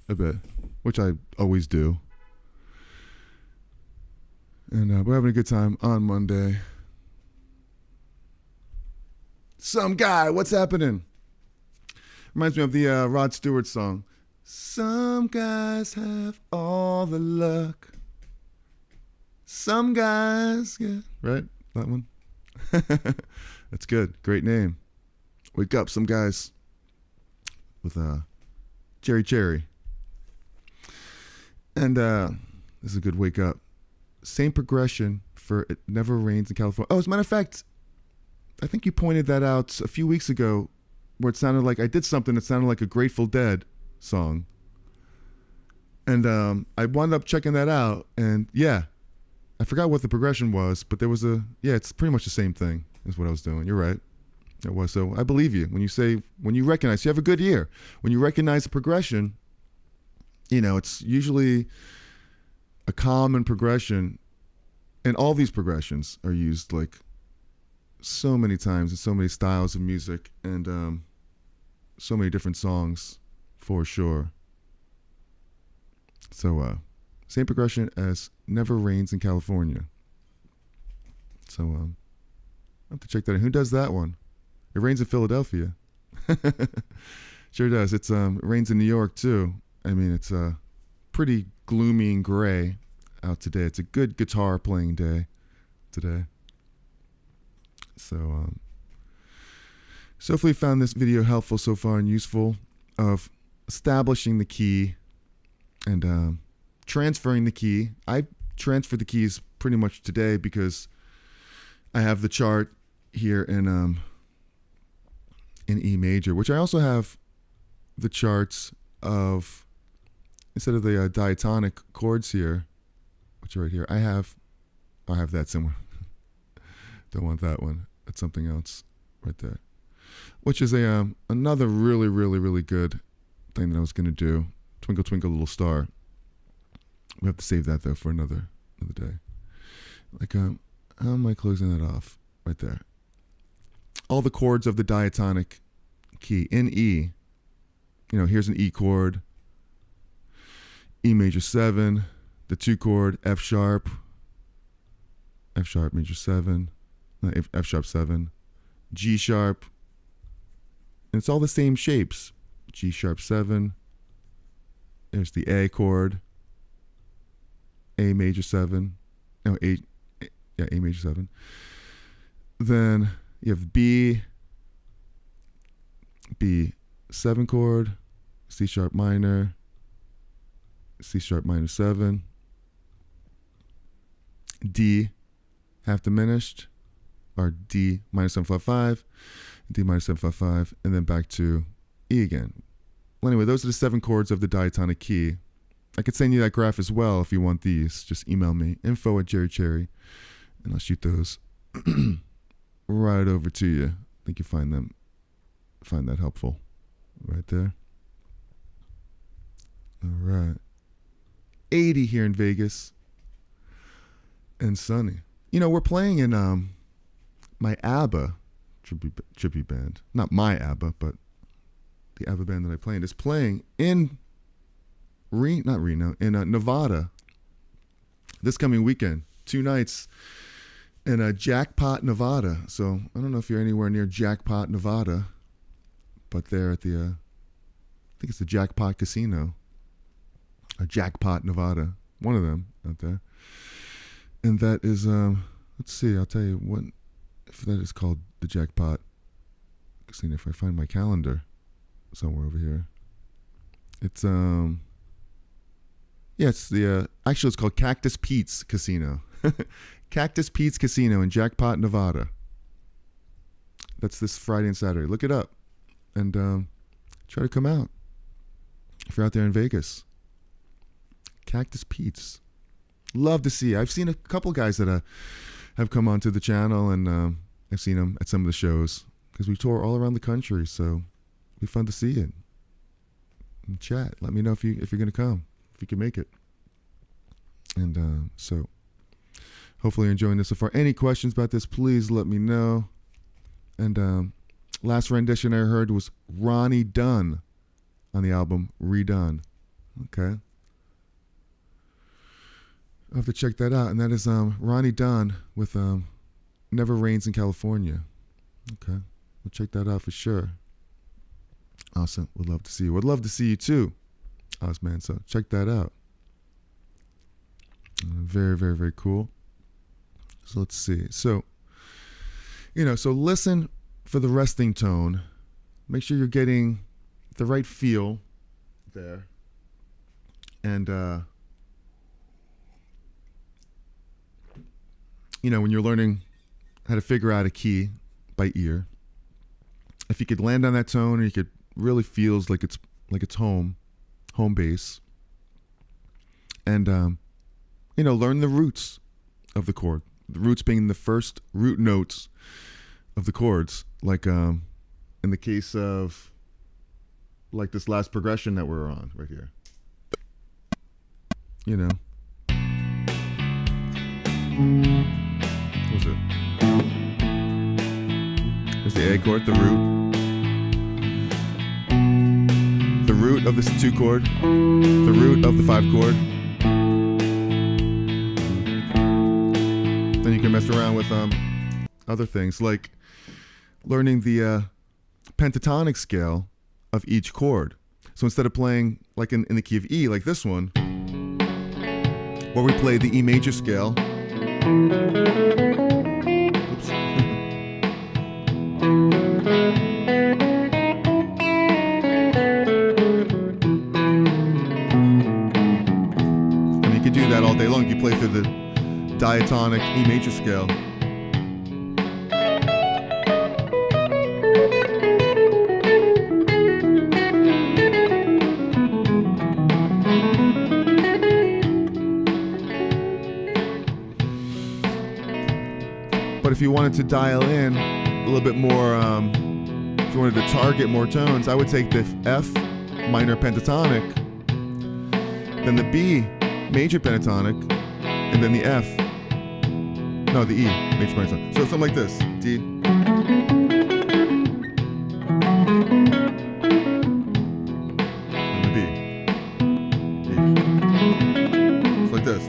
a bit, which I always do. And we're having a good time on Monday. Some guy, what's happening? Reminds me of the Rod Stewart song. Some guys have all the luck. Some guys, yeah, right? That one. That's good. Great name. Wake up, some guys. With Cherry. And this is a good wake up. Same progression for It Never Rains in California. Oh, as a matter of fact, I think you pointed that out a few weeks ago where it sounded like I did something that sounded like a Grateful Dead song. And I wound up checking that out. And yeah, I forgot what the progression was, but there was it's pretty much the same thing is what I was doing. You're right. It was. So I believe you when you recognize, you have a good year. When you recognize the progression, it's usually a common progression. And all these progressions are used like so many times in so many styles of music and so many different songs for sure. So same progression as Never Rains in California. So I have to check that out. Who does that one? It rains in Philadelphia. Sure does. It rains in New York too. I mean, it's pretty gloomy and gray out today. It's a good guitar playing day today. So hopefully you found this video helpful so far and useful of establishing the key and transferring the key. I transferred the keys pretty much today because I have the chart here in E major, which I also have the charts of, instead of the diatonic chords here, which are right here, I have that somewhere. Don't want that one. That's something else right there, which is another really, really, really good thing that I was going to do. Twinkle, Twinkle, Little Star. We have to save that though for another day. Like, how am I closing that off? Right there. All the chords of the diatonic key in E. Here's an E chord, E major 7, the 2 chord, F sharp major 7, F sharp 7, G sharp, and it's all the same shapes. G sharp 7, there's the A chord, A major 7, A major 7. Then you have B 7 chord, C sharp minor 7, D half diminished, or D minor 755, D minor 755, and then back to E again. Well, anyway, those are the 7 chords of the diatonic key. I could send you that graph as well if you want these. Just email me, info@Cherry, and I'll shoot those right over to you. I think you find that helpful right there. All right. 80 here in Vegas and sunny. We're playing in my ABBA tribute band. Not my ABBA, but the ABBA band that I play in is playing in Nevada this coming weekend. 2 nights in Jackpot, Nevada. So I don't know if you're anywhere near Jackpot, Nevada, but they're at the, I think it's the Jackpot Casino, or Jackpot, Nevada. One of them out there. And that is, let's see, I'll tell you what, if that is called the Jackpot Casino, if I find my calendar somewhere over here. It's, it's the, actually it's called Cactus Pete's Casino. Cactus Pete's Casino in Jackpot, Nevada. That's this Friday and Saturday. Look it up and try to come out if you're out there in Vegas. Cactus Pete's. Love to see. I've seen a couple guys that have come onto the channel, and I've seen them at some of the shows because we tour all around the country. So it'd be fun to see it and chat. Let me know if you're going to come, if you can make it. And so hopefully you're enjoying this so far. Any questions about this, please let me know. And last rendition I heard was Ronnie Dunn on the album Redone. Okay. I'll have to check that out. And that is Ronnie Dunn with Never Rains in California. Okay. we'll check that out for sure. Awesome. Would love to see you. Would love to see you too, Osman. So check that out. Very, very, very cool. So let's see. So, so listen for the resting tone. Make sure you're getting the right feel there. And, when you're learning how to figure out a key by ear, if you could land on that tone, or you could really feels like it's home base, and learn the roots of the chord. The roots being the first root notes of the chords, like in the case of like this last progression that we're on right here. What's it? There's the A chord, the root. The root of this 2 chord. The root of the 5 chord. Then you can mess around with other things, like learning the pentatonic scale of each chord. So instead of playing like in the key of E, like this one, where we play the E major scale. Oops. And you could do that all day long. You play through the diatonic E major scale. But if you wanted to dial in a little bit more, if you wanted to target more tones, I would take the F minor pentatonic, then the B major pentatonic, and then the F. No, the E major pentatonic. So something like this. D. And the B. E. It's like this.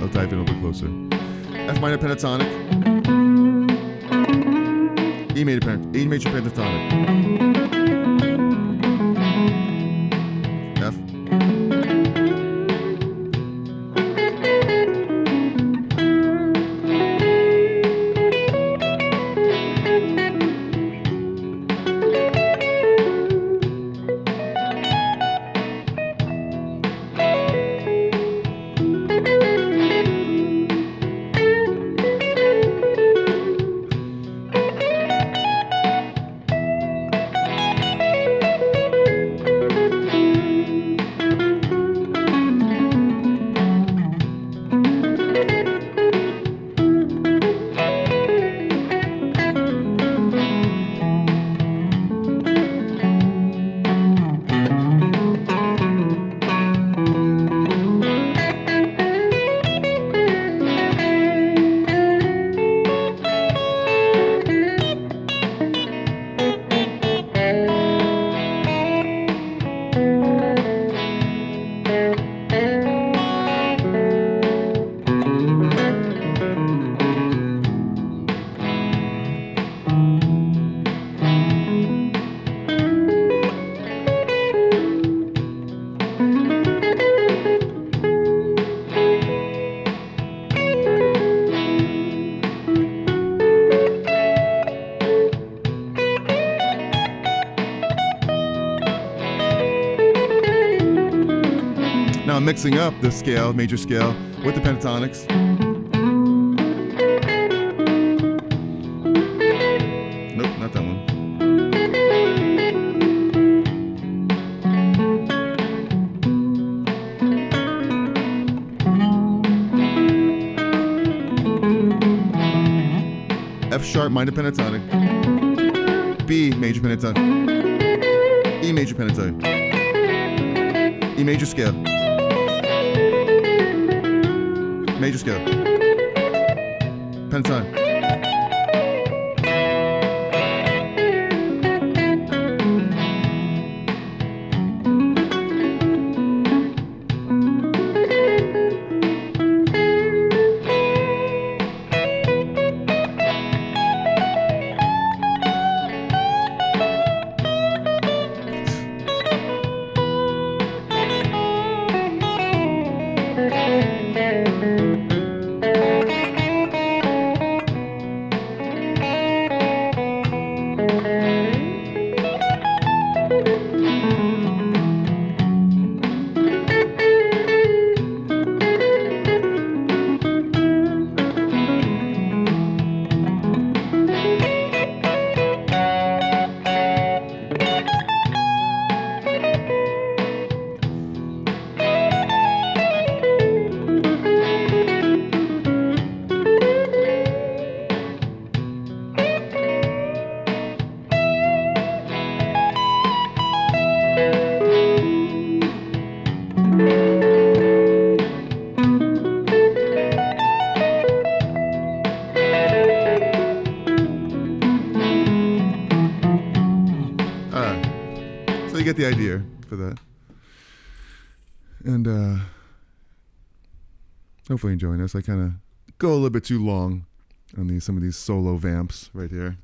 I'll dive in a little bit closer. F minor pentatonic, E major pentatonic, F, Now I'm mixing up the scale, major scale, with the pentatonics. Nope, not that one. F sharp minor pentatonic, B major pentatonic, E major pentatonic, E major scale, major scale, pentatonic, get the idea for that. And hopefully enjoying this. I kind of go a little bit too long on some of these solo vamps right here.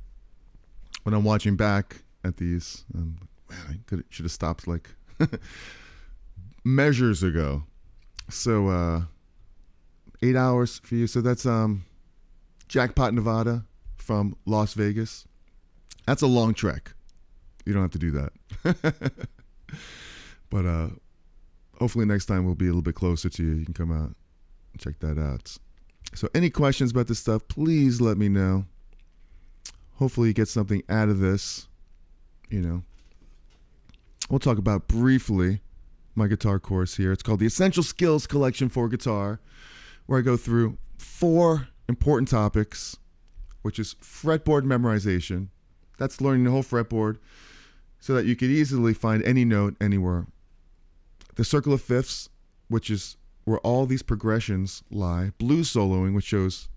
When I'm watching back at these, man, I should have stopped like measures ago. So 8 hours for you. So that's Jackpot, Nevada from Las Vegas. That's a long trek. You don't have to do that. But hopefully next time we'll be a little bit closer to you. You can come out and check that out. So any questions about this stuff, please let me know. Hopefully you get something out of this. You know, we'll talk about briefly my guitar course here. It's called the Essential Skills Collection for Guitar, where I go through 4 important topics, which is fretboard memorization. That's learning the whole fretboard so that you could easily find any note anywhere. The circle of fifths, which is where all these progressions lie. Blues soloing, which shows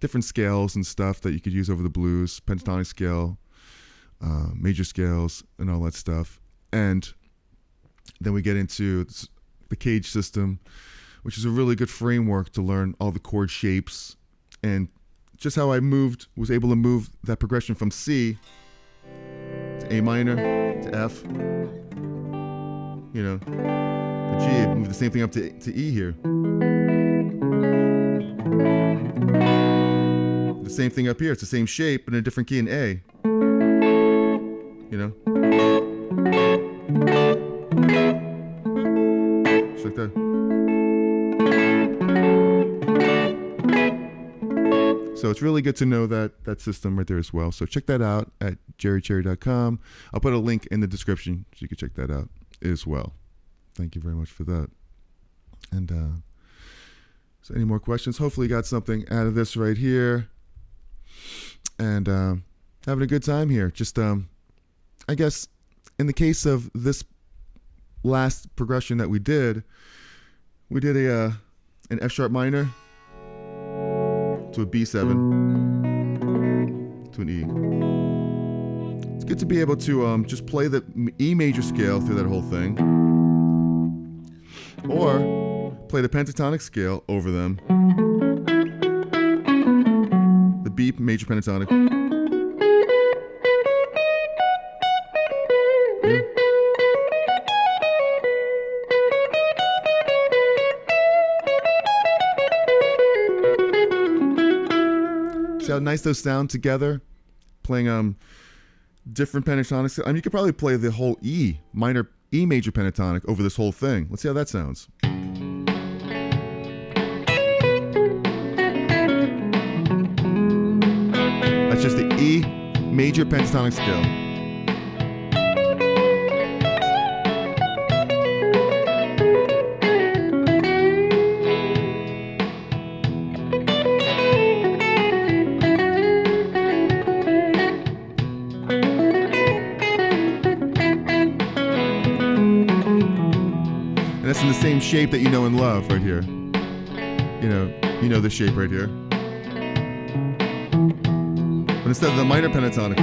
different scales and stuff that you could use over the blues, pentatonic scale, major scales, and all that stuff. And then we get into the C.A.G.E.D system, which is a really good framework to learn all the chord shapes and just how I was able to move that progression from C to A minor to F, you know, to G, move the same thing up to E here. The same thing up here. It's the same shape, but in a different key in A. You know? Just like that. So it's really good to know that system right there as well. So check that out at jerrycherry.com. I'll put a link in the description so you can check that out as well. Thank you very much for that. And so any more questions? Hopefully you got something out of this right here. And having a good time here. Just, I guess, in the case of this last progression that we did an F sharp minor to a B7 to an E. It's good to be able to just play the E major scale through that whole thing, or play the pentatonic scale over them, the B major pentatonic. See how nice those sound together? Playing different pentatonics. I mean, you could probably play the whole E major pentatonic over this whole thing. Let's see how that sounds. That's just the E major pentatonic scale. That's in the same shape that you know and love right here. You know this shape right here. But instead of the minor pentatonic,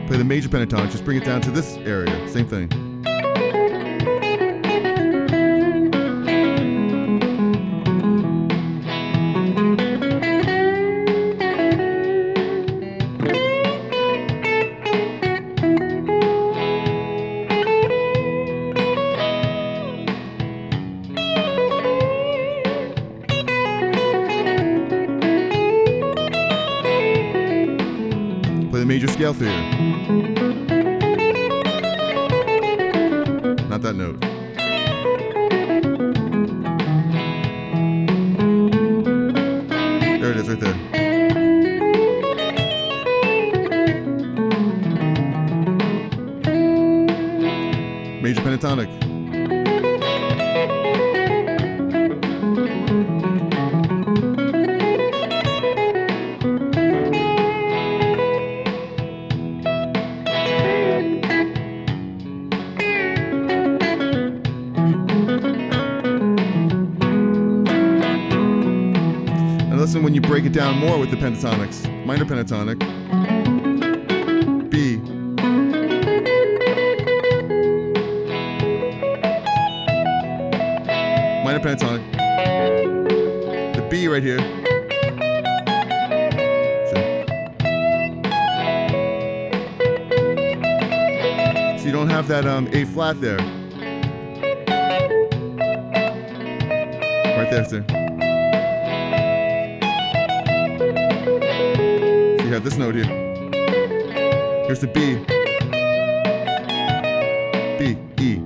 play the major pentatonic, just bring it down to this area, same thing. Major scale through here. Not that note. There it is, right there. Major pentatonic. Listen, when you break it down more with the pentatonics, minor pentatonic, B, minor pentatonic. The B right here. So you don't have that A flat there. Right there, sir. So you have this note here. Here's the B. B, E.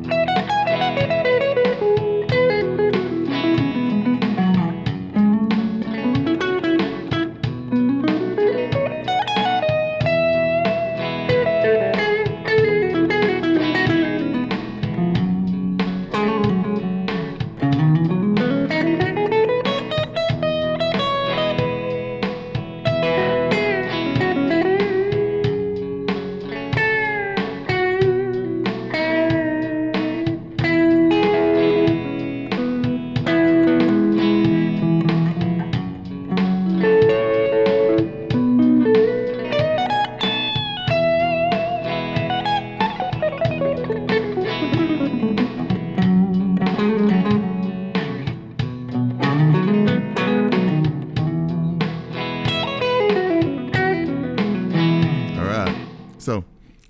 So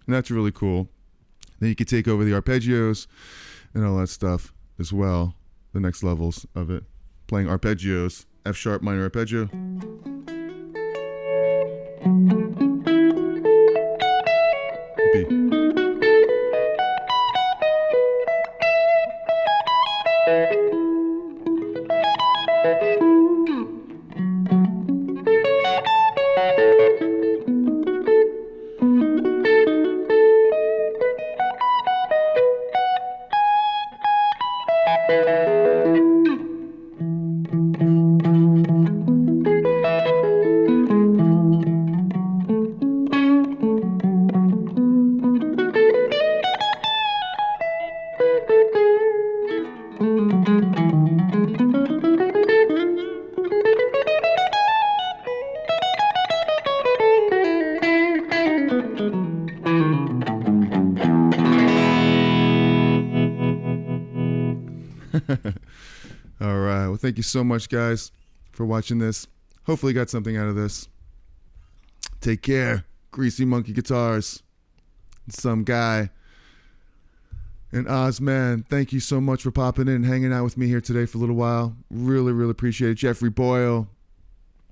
that's really cool. Then you can take over the arpeggios and all that stuff as well. The next levels of it. Playing arpeggios. F sharp minor arpeggio. B. All right. Well, thank you so much, guys, for watching this. Hopefully you got something out of this. Take care. Greasy Monkey Guitars. Some guy. And Oz, man, thank you so much for popping in and hanging out with me here today for a little while. Really, really appreciate it. Jeffrey Boyle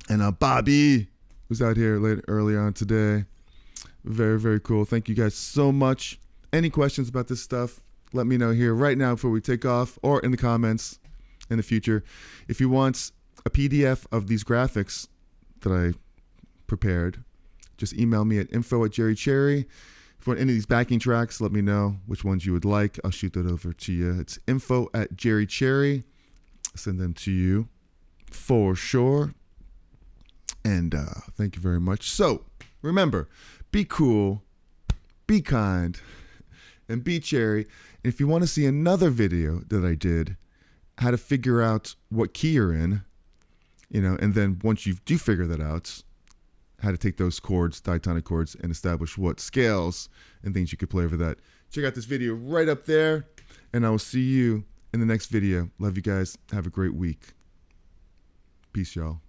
and Bobby, who's out here early on today. Very, very cool. Thank you guys so much. Any questions about this stuff, let me know here right now before we take off, or in the comments in the future. If you want a PDF of these graphics that I prepared, just email me at info@Cherry. If you want any of these backing tracks, let me know which ones you would like. I'll shoot that over to you. It's info@Cherry. Send them to you for sure. And thank you very much. So remember, be cool, be kind, and be cherry. And if you want to see another video that I did, how to figure out what key you're in, and then once you do figure that out, how to take those chords, diatonic chords, and establish what scales and things you could play over that. Check out this video right up there, and I will see you in the next video. Love you guys. Have a great week. Peace, y'all.